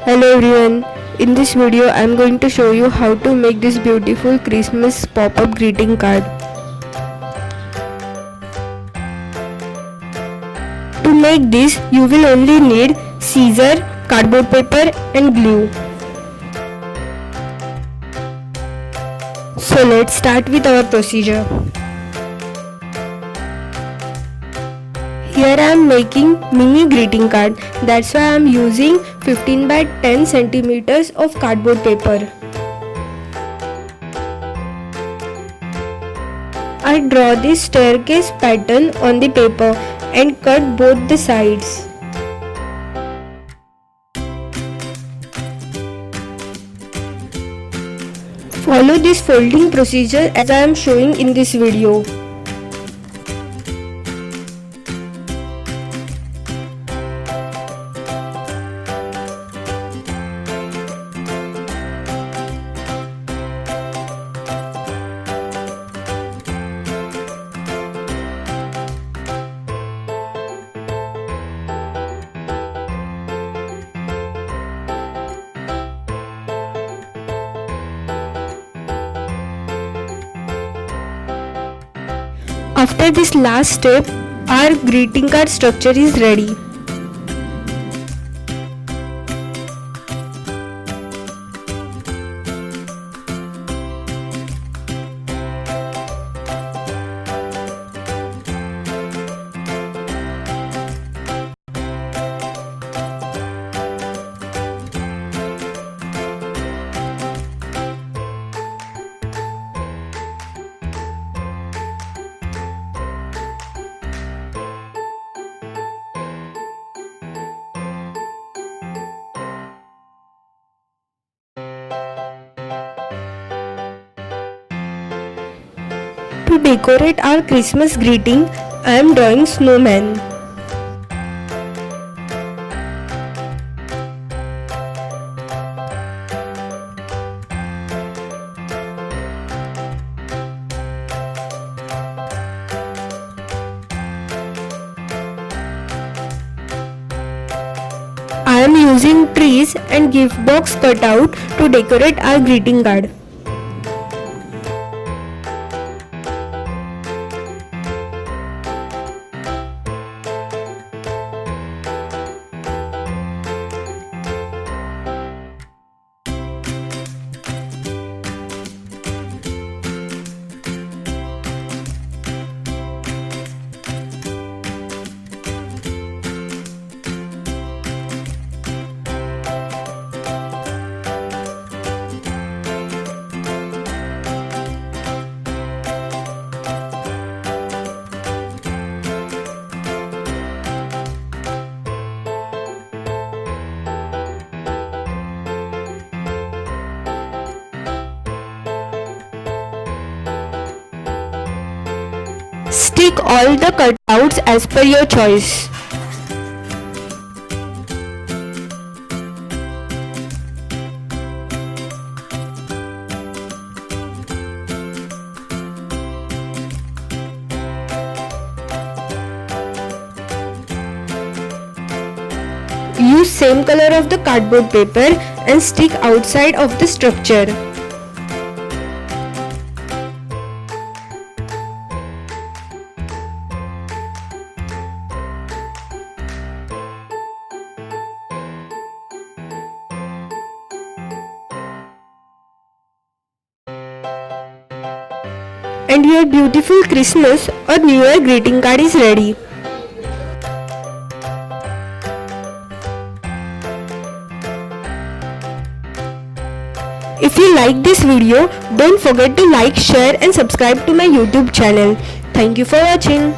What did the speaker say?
Hello everyone, in this video I am going to show you how to make this beautiful Christmas pop-up greeting card. To make this you will only need scissor, cardboard paper and glue. So let's start with our procedure. Here I am making mini greeting card, that's why I am using 15 by 10 centimeters of cardboard paper. I draw this staircase pattern on the paper and cut both the sides. Follow this folding procedure as I am showing in this video. After this last step, our greeting card structure is ready. To decorate our Christmas greeting, I am drawing snowman. I am using trees and gift box cutout to decorate our greeting card. Stick all the cutouts as per your choice. Use same color of the cardboard paper and stick outside of the structure. And your beautiful Christmas or New Year greeting card is ready. If you like this video, don't forget to like, share and subscribe to my YouTube channel. Thank you for watching.